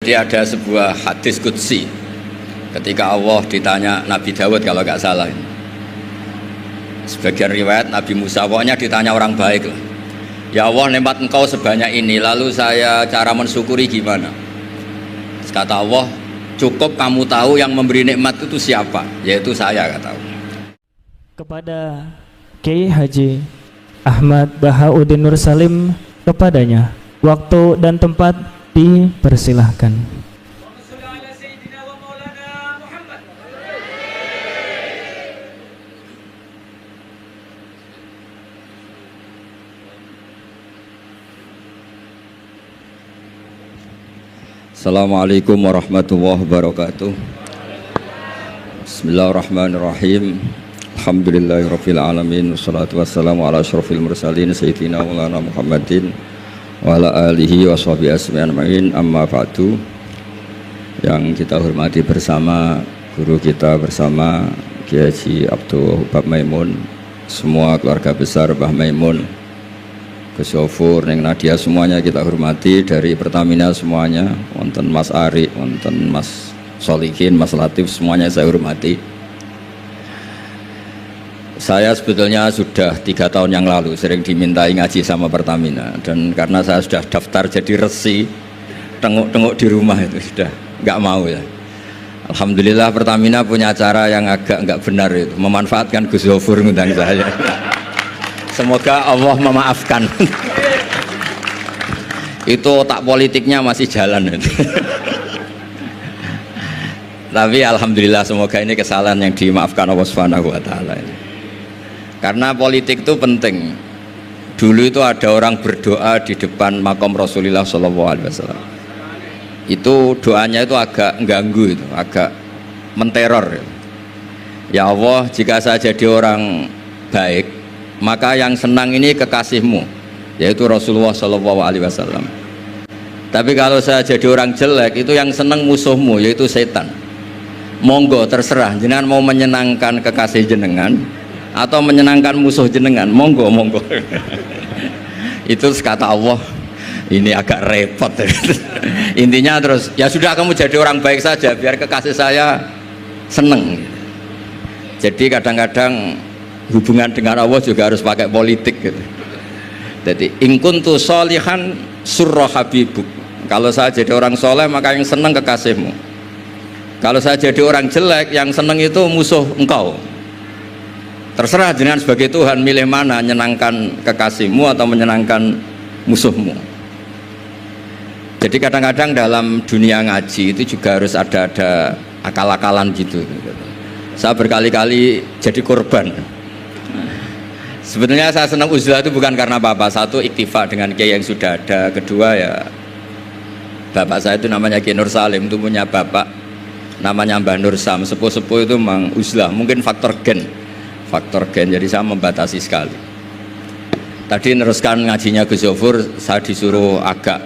Jadi ada sebuah hadis qudsi ketika Allah ditanya Nabi Dawud, kalau nggak salah, sebagian riwayat Nabi Musa, pokoknya ditanya orang baik lah, ya Allah, nikmat engkau sebanyak ini, lalu saya cara mensyukuri gimana? Terus kata Allah, cukup kamu tahu yang memberi nikmat itu siapa, yaitu saya, kata Allah. Kepada Kiai Haji Ahmad Bahauddin Nur Salim, kepadanya waktu dan tempat dipersilahkan. Assalamualaikum warahmatullahi wabarakatuh. Bismillahirrahmanirrahim. Alhamdulillahirabbil alamin, wassalatu wassalamu ala asyrofil mursalin sayyidina maulana Muhammadin wa ala alihi washabihi ajmain. Amma ba'du. Yang kita hormati bersama guru kita bersama Kiai Haji Abdul Wahab Maimun, semua keluarga besar Mbah Maimun, Gus Yofur, Neng Nadia, semuanya kita hormati, dari Pertamina semuanya, wonten Mas Ari, wonten Mas Solihin, Mas Latif, semuanya saya hormati. Saya sebetulnya sudah 3 tahun yang lalu sering dimintai ngaji sama Pertamina, dan karena saya sudah daftar jadi resi, tengok-tengok di rumah itu sudah nggak mau ya. Alhamdulillah Pertamina punya cara yang agak nggak benar, itu memanfaatkan Gus Yofur ngundang saya. Semoga Allah memaafkan. Itu otak politiknya masih jalan. Tapi alhamdulillah, semoga ini kesalahan yang dimaafkan Allah Subhanahu wa taala. Karena politik itu penting. Dulu itu ada orang berdoa di depan makam Rasulullah SAW. Itu doanya itu agak mengganggu, itu agak menteror. Ya Allah, jika saya jadi orang baik, maka yang senang ini kekasihmu, yaitu Rasulullah SAW. Tapi kalau saya jadi orang jelek, itu yang senang musuhmu, yaitu setan. Monggo, terserah jenengan mau menyenangkan kekasih jenengan atau menyenangkan musuh jenengan, monggo, monggo. Itu kata Allah, ini agak repot. Intinya terus, ya sudah, kamu jadi orang baik saja biar kekasih saya seneng. Jadi kadang-kadang hubungan dengan Allah juga harus pakai politik gitu. Jadi in kuntu sholihan surra habibuk, kalau saya jadi orang soleh maka yang seneng kekasihmu. Kalau saya jadi orang jelek, yang seneng itu musuh engkau. Terserah jenengan sebagai Tuhan milih mana, menyenangkan kekasihmu atau menyenangkan musuhmu. Jadi kadang-kadang dalam dunia ngaji itu juga harus ada akal-akalan gitu. Saya berkali-kali jadi korban. Sebenarnya saya senang uzlah itu bukan karena apa-apa. Satu, iktifa dengan kiai yang sudah ada. Kedua, ya bapak saya itu namanya Kiai Nur Salim, itu punya bapak namanya Mbah Nur Sam. Sepuh-sepuh itu memang uzlah. Mungkin faktor gen, jadi saya membatasi sekali. Tadi neruskan ngajinya Gus Yofur, saya disuruh agak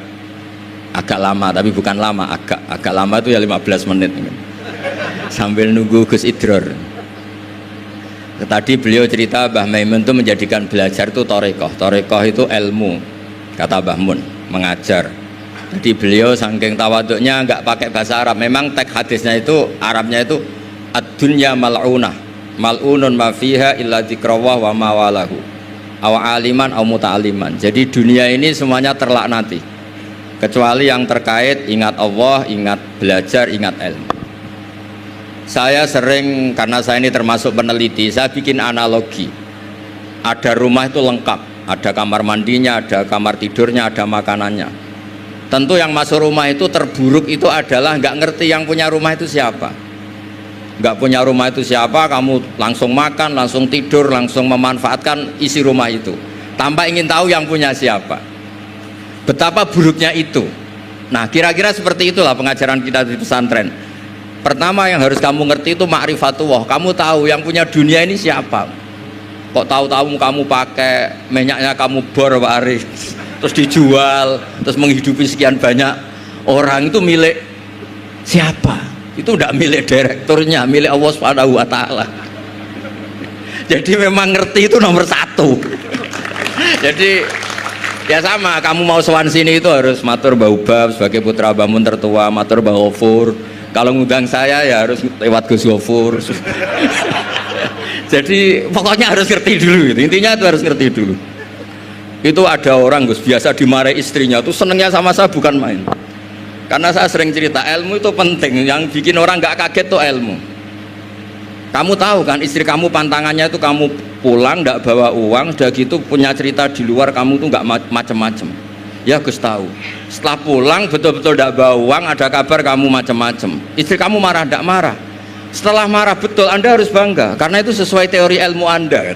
lama, tapi bukan lama, agak lama itu ya 15 menit sambil nunggu Gus Idror. Tadi beliau cerita Mbah Maimun itu menjadikan belajar itu torekoh itu ilmu, kata Mbah Mun, mengajar. Jadi beliau saking tawaduknya nggak pakai bahasa Arab. Memang teks hadisnya itu Arabnya itu ad-dunya mal'unah, mal'unun ma fiha illa dzikrawah wa ma walahu, aw aliman aw muta'aliman. Jadi dunia ini semuanya terlaknati kecuali yang terkait ingat Allah, ingat belajar, ingat ilmu. Saya sering, karena saya ini termasuk peneliti, saya bikin analogi. Ada rumah itu lengkap, ada kamar mandinya, ada kamar tidurnya, ada makanannya. Tentu yang masuk rumah itu terburuk itu adalah nggak ngerti yang punya rumah itu siapa. Nggak punya rumah itu siapa, kamu langsung makan, langsung tidur, langsung memanfaatkan isi rumah itu tanpa ingin tahu yang punya siapa. Betapa buruknya itu. Nah, kira-kira seperti itulah pengajaran kita di pesantren. Pertama yang harus kamu ngerti itu ma'rifatullah. Kamu tahu yang punya dunia ini siapa. Kok tahu-tahu kamu pakai minyaknya kamu bor Pak Arif, terus dijual, terus menghidupi sekian banyak orang, itu milik siapa? Itu tidak milik direkturnya, milik Allah Subhanahu wa taala. Jadi memang ngerti itu nomor 1. Jadi Ya sama, kamu mau sowan sini itu harus matur Mbah Ubab sebagai putra Mbah Mun tertua, matur Mbah Ghafur. Kalau ngundang saya ya harus lewat Gus Ghafur. Jadi pokoknya harus ngerti dulu gitu. Intinya itu harus ngerti dulu. Itu ada orang Gus biasa dimarahi istrinya tuh senengnya sama saya bukan main. Karena saya sering cerita ilmu itu penting, yang bikin orang nggak kaget tuh ilmu. Kamu tahu kan istri kamu pantangannya itu kamu pulang nggak bawa uang, udah gitu punya cerita di luar kamu tuh nggak macem-macem. Ya Gus tahu. Setelah pulang betul-betul nggak bawa uang, ada kabar kamu macem-macem. Istri kamu marah nggak marah? Setelah marah betul, Anda harus bangga karena itu sesuai teori ilmu Anda.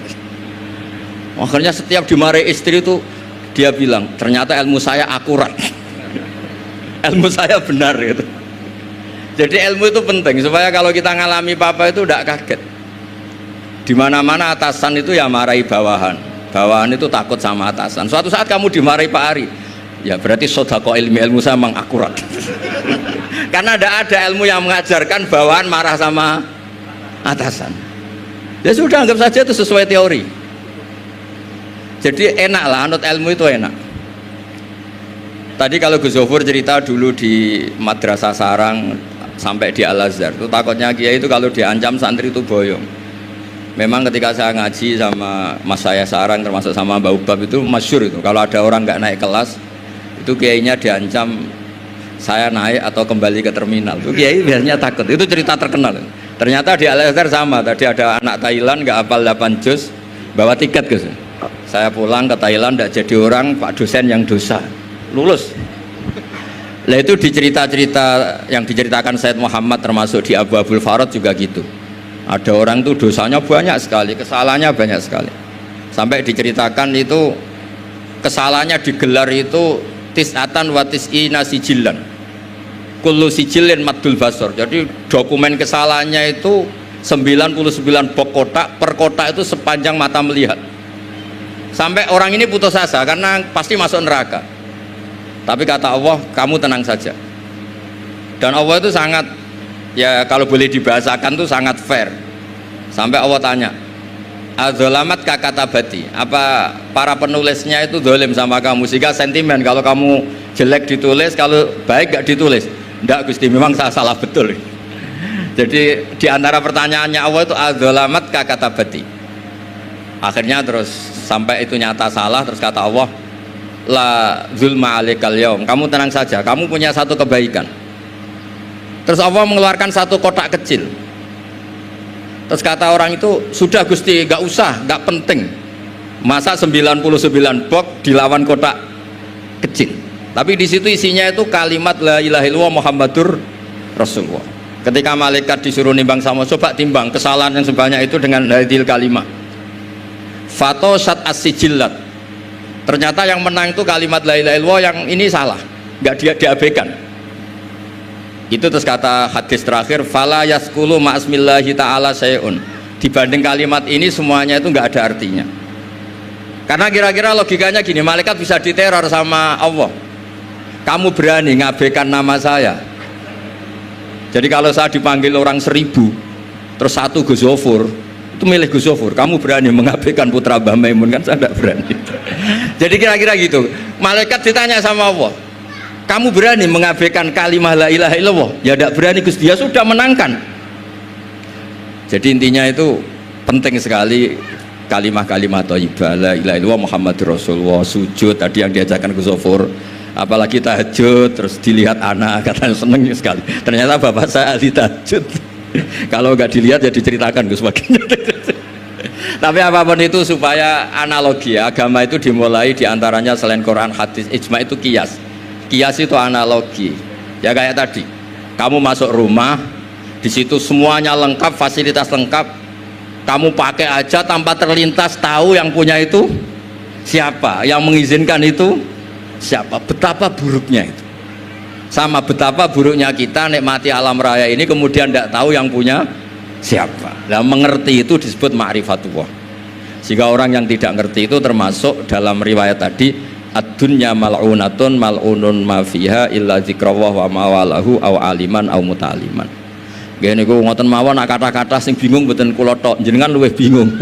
Akhirnya setiap dimarahi istri itu dia bilang ternyata ilmu saya akurat. Ilmu saya benar gitu. Jadi ilmu itu penting supaya kalau kita ngalami apa itu tidak kaget. Di mana-mana atasan itu ya marahi bawahan. Bawahan itu takut sama atasan. Suatu saat kamu dimarahi Pak Ari, ya berarti sodako ilmu saya memang akurat. Karena tidak ada ilmu yang mengajarkan bawahan marah sama atasan. Ya sudah, anggap saja itu sesuai teori. Jadi enak lah, anut ilmu itu enak. Tadi kalau Gus Ghafur cerita dulu di Madrasah Sarang sampai di Al-Azhar, itu takutnya kiai itu kalau diancam santri itu boyong. Memang ketika saya ngaji sama mas saya Sarang termasuk sama Mbak Ubab itu masyhur itu, kalau ada orang nggak naik kelas itu kiainya diancam saya naik atau kembali ke terminal. Itu kiai biasanya takut. Itu cerita terkenal. Ternyata di Al-Azhar sama, tadi ada anak Thailand nggak hafal 8 juz bawa tiket Gus. Saya pulang ke Thailand tidak jadi orang, Pak dosen yang dosa lulus. Lah itu di cerita-cerita yang diceritakan Said Muhammad termasuk di Abu Abdul Farad juga gitu. Ada orang tuh dosanya banyak sekali, kesalahannya banyak sekali. Sampai diceritakan itu kesalahannya digelar itu tis'atan wa tis'ina sijilan. Kullu sijilin maddul basor. Jadi dokumen kesalahannya itu 99 bok kotak, per kotak itu sepanjang mata melihat. Sampai orang ini putus asa karena pasti masuk neraka. Tapi kata Allah, kamu tenang saja. Dan Allah itu sangat, ya kalau boleh dibahasakan itu sangat fair. Sampai Allah tanya, adzolamat kakatabati, apa para penulisnya itu dolim sama kamu sehingga sentimen kalau kamu jelek ditulis, kalau baik gak ditulis. Enggak Gusti, memang saya salah betul. Jadi diantara pertanyaannya Allah itu adzolamat kakatabati. Akhirnya terus sampai itu nyata salah, terus kata Allah, la zulma alaikal yaum, kamu tenang saja, kamu punya satu kebaikan. Terus Allah mengeluarkan satu kotak kecil. Terus kata orang itu, sudah Gusti, gak usah, gak penting. Masa 99 box dilawan kotak kecil. Tapi di situ isinya itu kalimat la ilaha illallah Muhammadur Rasulullah. Ketika malaikat disuruh nimbang sama, coba timbang kesalahan yang sebanyak itu dengan hadil kalimat. Fatosat as-sijillat. Ternyata yang menang itu kalimat la ilaha illallah, yang ini salah, nggak diabaikan. Itu terus kata hadis terakhir, fala yaskulu ma'asmillahi ta'ala syai'un. Dibanding kalimat ini semuanya itu nggak ada artinya. Karena kira-kira logikanya gini, malaikat bisa diteror sama Allah. Kamu berani ngabaikan nama saya. Jadi kalau saya dipanggil orang 1000, terus satu Gus Ghafur, itu milih Gus Ghafur, kamu berani mengabaikan putra Mbah Maimun? Kan saya tidak berani. Jadi kira-kira gitu, malaikat ditanya sama Allah, kamu berani mengabaikan kalimah la ilaha illallah? Ya tidak berani Gus, dia sudah menangkan. Jadi intinya itu penting sekali kalimah-kalimah thayyibah la ilaha illallah Muhammadur Rasulullah. Sujud tadi yang diajarkan Gus Ghafur, apalagi tahajud, terus dilihat anak, katanya seneng sekali. Ternyata bapak saya ahli tahajud. Kalau nggak dilihat ya diceritakan Gus baginya. Tapi apapun itu supaya analogi ya, agama itu dimulai diantaranya selain Quran, hadis, ijma itu kias. Kias itu analogi. Ya kayak tadi, kamu masuk rumah, di situ semuanya lengkap, fasilitas lengkap, kamu pakai aja tanpa terlintas tahu yang punya itu siapa, yang mengizinkan itu siapa. Betapa buruknya itu. Sama betapa buruknya kita nikmati alam raya ini kemudian tidak tahu yang punya siapa. Nah, mengerti itu disebut ma'rifatullah. Jika orang yang tidak ngerti itu termasuk dalam riwayat tadi, ad-dunya mal'unatun mal'unun ma fiha illa dzikrullah wa mawalahu au aliman au muta'aliman. Nggih niku ngoten mawon kata-kata sing bingung mboten kula tok, jenengan luwih bingung.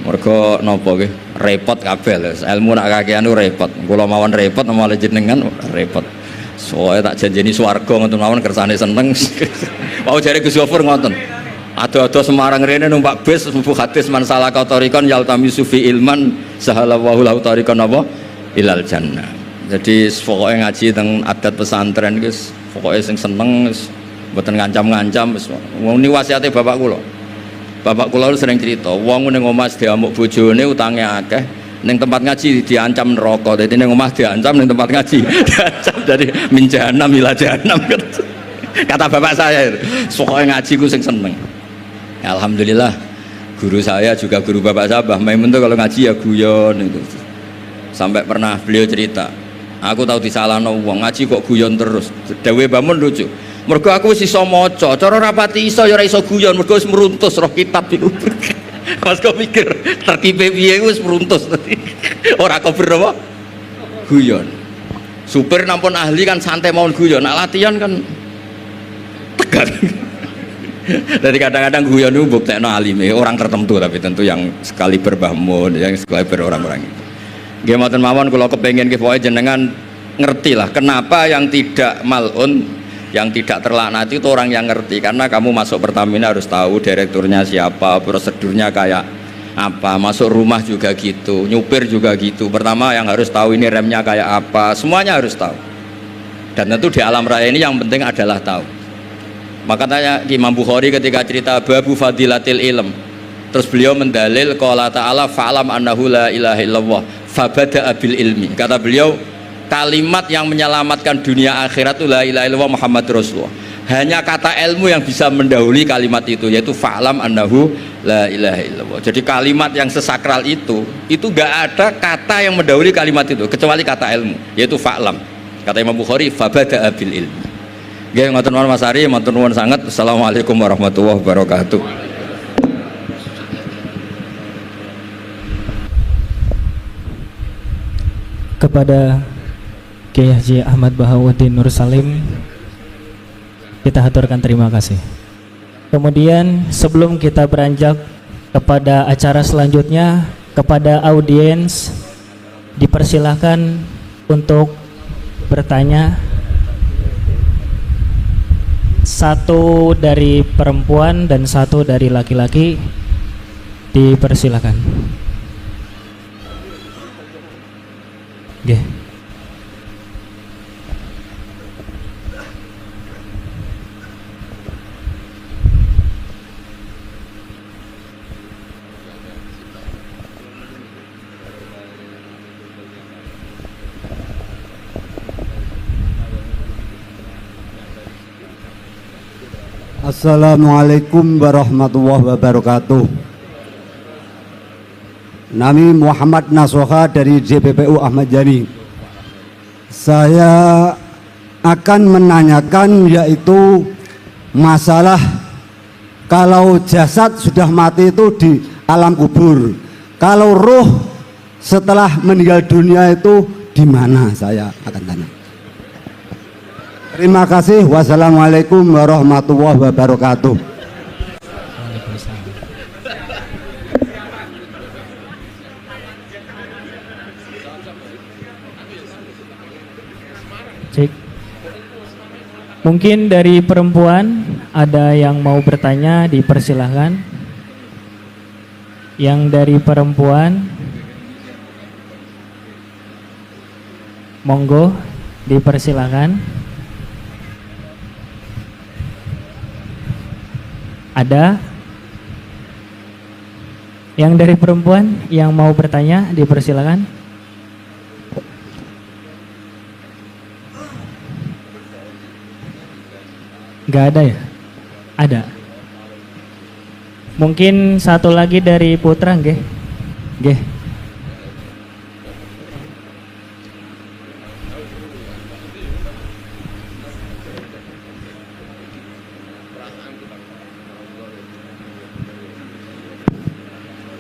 Mergo napa nggih? Repot kabeh lho. Ilmu nak kakean repot. Kula mawon repot malah jenengan repot. Soale tak janjeni swarga ngoten mawon kersane seneng. Mau jare Gus Gofur ngoten. Ado-ado Semarang rene numpak bis mlebu hadis man salaka tariqan yaltamisu fi ilman sahalallahu lahu tariqan apa ilal jannah. Jadi pokoke ngaji teng adat pesantren guys, pokoke sing seneng wis mboten ngancam-ngancam wis. Wong niku wasiate bapak kula. Bapak kula sering cerita, wong ning omah diamuk bojone utange akeh, ning tempat ngaji diancam neraka. Dadi ning omah diancam, ning tempat ngaji diancam. Jadi min jahanam ila jahanam. Kata bapak saya, pokoke ngaji ku sing seneng. Alhamdulillah, guru saya juga guru bapak saya, Mbah Maimun tuh kalau ngaji ya guyon itu. Sampai pernah beliau cerita, aku tahu disalahno wong ngaji kok guyon terus. Dewe Bamun lucu. Mergo aku wis iso maca, cara rapati iso ya ora iso guyon, mergo wis meruntus roh kitab iku. Mas kok mikir tertipe piye wis meruntus. Ora kober apa? Guyon. Supir nampun ahli kan santai mawon guyon, nak latihan kan tegar. Jadi kadang-kadang guyon itu buktekno alime orang tertentu, tapi tentu yang sekali berbahmun, yang sekali berorang-orang itu. Nggih mboten mawon kula kepengin nggih pokoke jenengan ngerti lah kenapa yang tidak malun, yang tidak terlaknati itu orang yang ngerti. Karena kamu masuk Pertamina harus tahu direkturnya siapa, prosedurnya kayak apa, masuk rumah juga gitu, nyupir juga gitu. Pertama yang harus tahu ini remnya kayak apa, semuanya harus tahu. Dan tentu di alam raya ini yang penting adalah tahu. Makanya Imam Bukhari ketika cerita babu fadilatil ilm, terus beliau mendalil qala ta'ala fa'lam annahu la ilaha illallah fabada'a bil ilmi. Kata beliau kalimat yang menyelamatkan dunia akhirat itu la ilaha illallah Muhammad Rasulullah. Hanya kata ilmu yang bisa mendahului kalimat itu, yaitu fa'lam annahu la ilaha illallah. Jadi kalimat yang sesakral itu gak ada kata yang mendahului kalimat itu kecuali kata ilmu, yaitu fa'lam. Kata Imam Bukhari fabada'a bil ilmi. Nggih ngoten mawon Mas Ari, matur nuwun sanget. Assalamualaikum warahmatullahi wabarakatuh. Kepada Kiai Haji Ahmad Bahauddin Nur Salim kita haturkan terima kasih. Kemudian sebelum kita beranjak kepada acara selanjutnya, kepada audiens dipersilahkan untuk bertanya. Satu dari perempuan dan satu dari laki-laki dipersilakan. Oke. Assalamualaikum warahmatullahi wabarakatuh. Nami Muhammad Nasoha dari JPPU Ahmad Yani. Saya akan menanyakan yaitu masalah kalau jasad sudah mati itu di alam kubur, kalau ruh setelah meninggal dunia itu di mana, saya akan tanya. Terima kasih. Wassalamualaikum warahmatullahi wabarakatuh. Cek. Mungkin dari perempuan ada yang mau bertanya, dipersilahkan. Yang dari perempuan, monggo dipersilahkan. Ada yang dari perempuan yang mau bertanya, dipersilakan. Gak ada ya? Ada. Mungkin satu lagi dari putra, nggih. Nggih.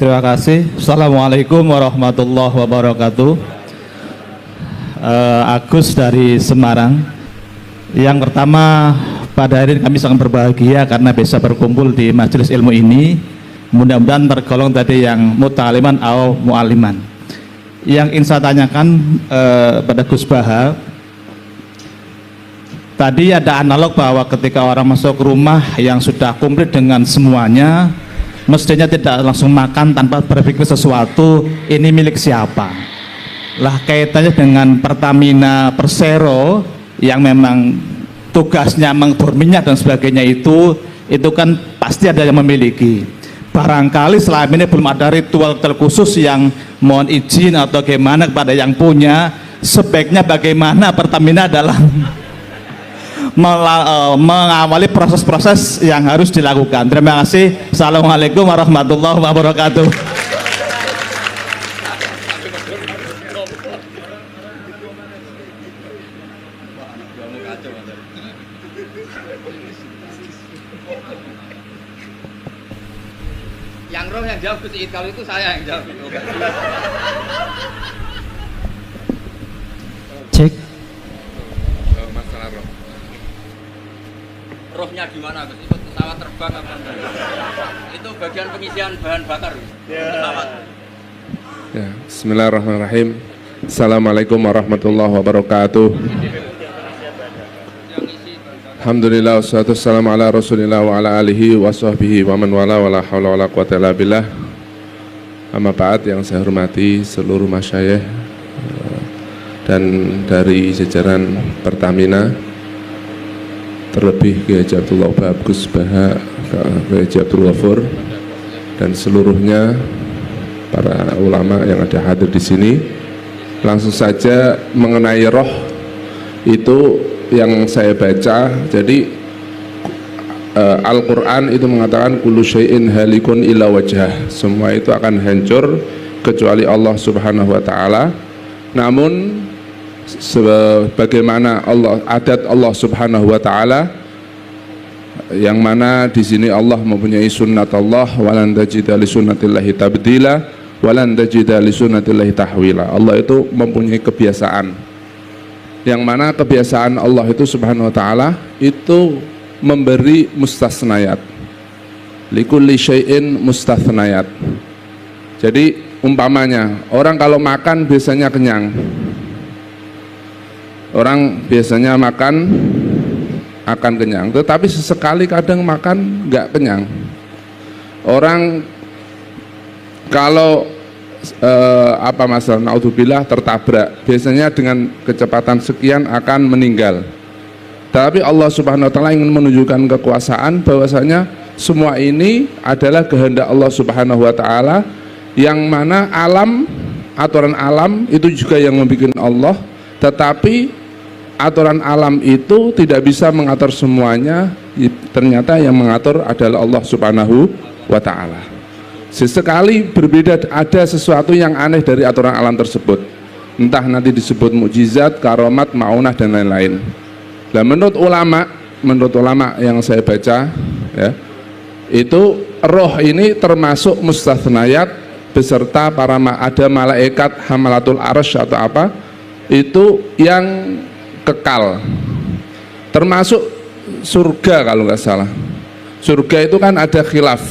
Terima kasih. Assalamualaikum warahmatullahi wabarakatuh. Agus dari Semarang. Yang pertama, pada hari ini kami sangat berbahagia karena bisa berkumpul di majelis ilmu ini. mudah-mudahan tergolong tadi yang muta'aliman atau mu'aliman. Yang ingin saya tanyakan pada Gus Baha, tadi ada analog bahwa ketika orang masuk rumah yang sudah komplit dengan semuanya, mestinya tidak langsung makan tanpa berpikir sesuatu ini milik siapa. Lah kaitannya dengan Pertamina Persero yang memang tugasnya mengbor minyak dan sebagainya, itu kan pasti ada yang memiliki. Barangkali selama ini belum ada ritual khusus yang mohon izin atau bagaimana kepada yang punya, sebaiknya bagaimana Pertamina dalam mengawali proses-proses yang harus dilakukan. Terima kasih. Assalamualaikum warahmatullahi wabarakatuh. Yang roh yang jawab Gus Iid, kalau itu saya yang jawab. Cek. Masalah roh. Rohnya gimana Gus? Ikut pesawat terbang apa enggak? Itu bagian pengisian bahan bakar. Pesawat. Ya, bismillahirrahmanirrahim. Assalamualaikum warahmatullahi wabarakatuh. Alhamdulillah wassalatu wassalamu ala rasulillah wa ala alihi wa sahbihi wa man wala wa la hawla wa la quwata illa billah. Amma ba'd, yang saya hormati seluruh masyayikh dan dari jajaran Pertamina, terlebih Kiai Haji Abdullah Gus Baha, Kiai Haji Abdul Ghafur, dan seluruhnya para ulama yang ada hadir di sini. Langsung saja mengenai roh itu yang saya baca, jadi Al-Quran itu mengatakan kullu syai'in halikun illa wajhah, semua itu akan hancur kecuali Allah subhanahu wa ta'ala. Namun sebagaimana adat Allah subhanahu wa ta'ala, yang mana di sini Allah mempunyai sunnat Allah, walan tajida li sunnatillahi tabdila walan tajida li sunnatillahi tahwila. Allah itu mempunyai kebiasaan, yang mana kebiasaan Allah itu subhanahu wa ta'ala itu memberi mustasnayat, likulli syai'in mustasnayat. Jadi umpamanya orang kalau makan biasanya kenyang, orang biasanya makan akan kenyang, tetapi sesekali kadang makan nggak kenyang. Orang kalau masalah naudzubillah tertabrak, biasanya dengan kecepatan sekian akan meninggal. Tapi Allah subhanahu wa ta'ala ingin menunjukkan kekuasaan bahwasanya semua ini adalah kehendak Allah subhanahu wa ta'ala, yang mana alam, aturan alam itu juga yang membuat Allah, tetapi aturan alam itu tidak bisa mengatur semuanya, ternyata yang mengatur adalah Allah subhanahu wa ta'ala. Sesekali berbeda, ada sesuatu yang aneh dari aturan alam tersebut, entah nanti disebut mukjizat, karomat, maunah dan lain-lain. Nah, menurut ulama yang saya baca ya, itu roh ini termasuk mustathnayat beserta ada malaikat hamalatul arsy atau apa, itu yang kekal, termasuk surga kalau nggak salah. Surga itu kan ada khilaf.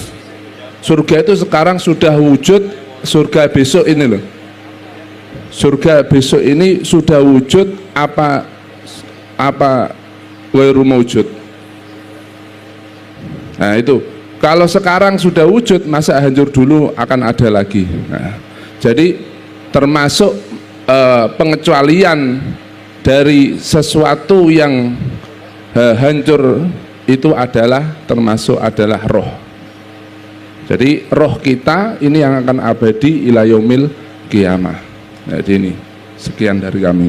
Surga itu sekarang sudah wujud, surga besok ini loh. Surga besok ini sudah wujud apa ghairu maujud. Nah itu, kalau sekarang sudah wujud, masa hancur dulu akan ada lagi. Nah, jadi termasuk pengecualian dari sesuatu yang hancur itu termasuk adalah roh. Jadi roh kita ini yang akan abadi ila yaumil qiyamah. Jadi ini sekian dari kami.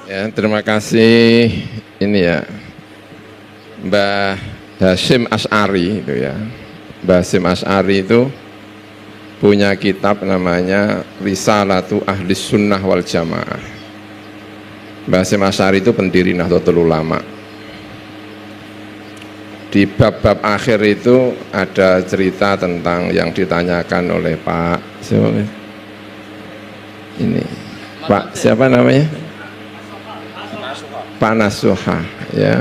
Ya, terima kasih ini ya Mbah Hasyim Asy'ari itu ya. Mbah Hasyim Asy'ari itu punya kitab namanya Risalatu Ahli Sunnah wal Jamaah. Mbah Hasyim Asy'ari itu pendiri Nahdlatul Ulama. Di bab-bab akhir itu ada cerita tentang yang ditanyakan oleh Pak siapa namanya? panasuha, ya.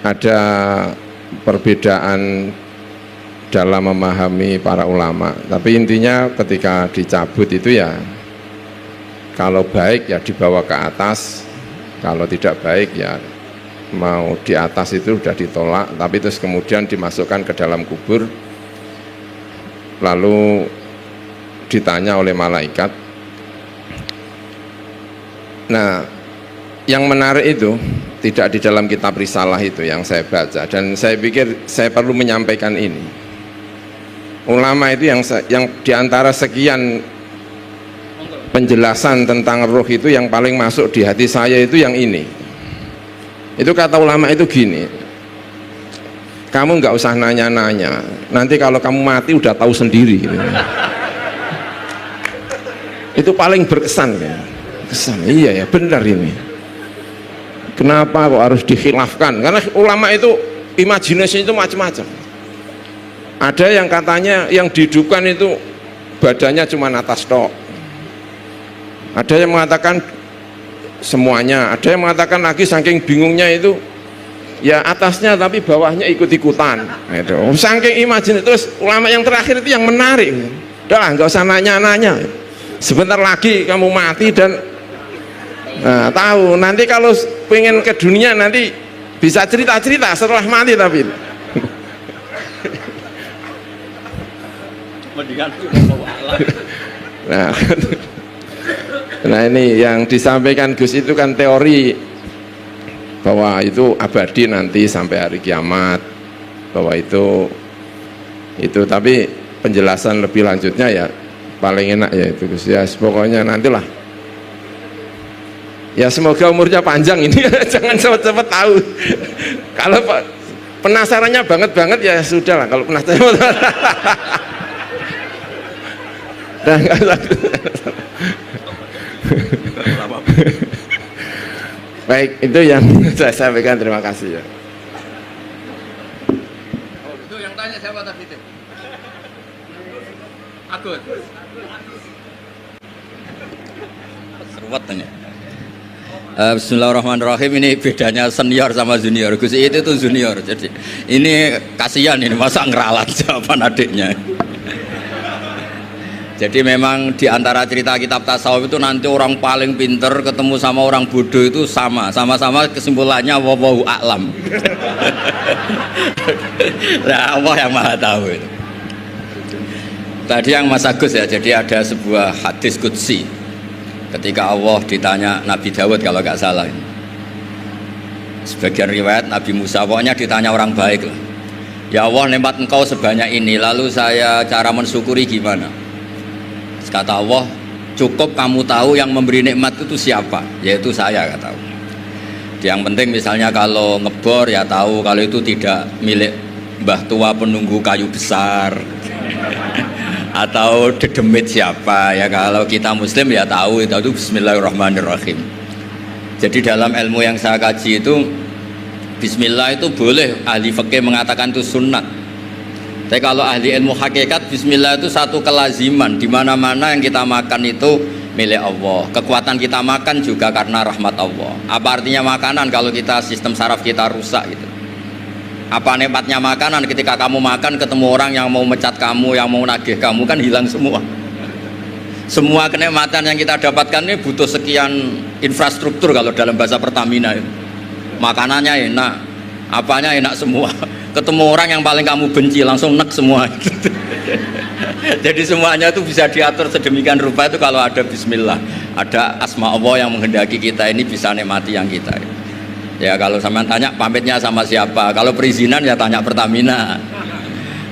Ada perbedaan dalam memahami para ulama, tapi intinya ketika dicabut itu ya, kalau baik ya dibawa ke atas, kalau tidak baik ya mau di atas itu sudah ditolak, tapi terus kemudian dimasukkan ke dalam kubur, lalu ditanya oleh malaikat. Nah, yang menarik itu tidak di dalam kitab risalah itu yang saya baca, dan saya pikir saya perlu menyampaikan ini. Ulama itu yang diantara sekian penjelasan tentang roh itu yang paling masuk di hati saya itu yang ini. Itu kata ulama itu gini, kamu nggak usah nanya-nanya, nanti kalau kamu mati udah tahu sendiri gitu. Itu paling berkesan ya. Kesan, iya ya, benar ini. Kenapa kok harus dikhilafkan? Karena ulama itu imajinasi itu macam-macam. Ada yang katanya yang dihidupkan itu badannya cuma atas tok. Ada yang mengatakan semuanya. Ada yang mengatakan lagi saking bingungnya itu ya atasnya tapi bawahnya ikut-ikutan. Itu saking imajinasi. Terus ulama yang terakhir itu yang menarik. Udahlah, nggak usah nanya-nanya. Sebentar lagi kamu mati dan nah, tahu nanti kalau pengen ke dunia nanti bisa cerita-cerita setelah mati tapi nah ini yang disampaikan Gus itu kan teori bahwa itu abadi nanti sampai hari kiamat, bahwa itu tapi penjelasan lebih lanjutnya ya paling enak ya itu Gus ya, pokoknya nantilah. Ya semoga umurnya panjang ini jangan cepat-cepat tahu. Kalau penasarannya banget ya sudah lah, kalau penasaran nah, baik, itu yang saya sampaikan, terima kasih ya. Itu yang tanya siapa tadi itu? Agus. Seruat tanya. Bismillahirrahmanirrahim. Ini bedanya senior sama junior. Gus itu tuh junior. Jadi ini kasihan ini masa ngeralat jawaban adiknya. Jadi memang di antara cerita kitab tasawuf itu nanti orang paling pinter ketemu sama orang bodoh itu sama-sama kesimpulannya wallahu a'lam. Nah, Allah yang maha tahu itu. Tadi yang Mas Agus ya, jadi ada sebuah hadis qudsi ketika Allah ditanya Nabi Dawud kalau nggak salah, sebagian riwayat Nabi Musa, pokoknya ditanya orang baik lah, ya Allah nikmat engkau sebanyak ini, lalu saya cara mensyukuri gimana? Kata Allah, cukup kamu tahu yang memberi nikmat itu siapa, yaitu saya, kata Allah. Yang penting misalnya kalau ngebor ya tahu kalau itu tidak milik mbah tua penunggu kayu besar atau dedemit siapa ya, kalau kita muslim ya tahu itu bismillahirrahmanirrahim. Jadi dalam ilmu yang saya kaji itu bismillah itu boleh, ahli fikih mengatakan itu sunnat. Tapi kalau ahli ilmu hakikat bismillah itu satu kelaziman, di mana-mana yang kita makan itu milik Allah. Kekuatan kita makan juga karena rahmat Allah. Apa artinya makanan kalau kita sistem saraf kita rusak gitu? Apa nikmatnya makanan ketika kamu makan ketemu orang yang mau mecat kamu, yang mau nagih kamu, kan hilang semua. Semua kenikmatan yang kita dapatkan ini butuh sekian infrastruktur kalau dalam bahasa Pertamina itu. Makanannya enak, apanya enak semua. Ketemu orang yang paling kamu benci langsung nek semua. Jadi semuanya itu bisa diatur sedemikian rupa itu kalau ada bismillah, ada asma Allah yang menghendaki kita ini bisa nikmati yang kita. Ya kalau sampean tanya pamitnya sama siapa, kalau perizinan ya tanya Pertamina.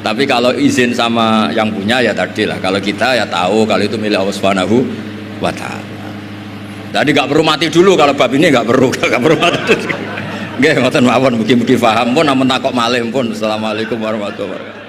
Tapi kalau izin sama yang punya ya tadi lah, kalau kita ya tahu kalau itu milik Allah Subhanahu wa ta'ala. Jadi nggak perlu mati dulu, kalau bab ini nggak perlu mati dulu. Nggih, ngoten mawon, mugi-mugi paham pun, namun takok malih pun. Assalamualaikum warahmatullahi wabarakatuh.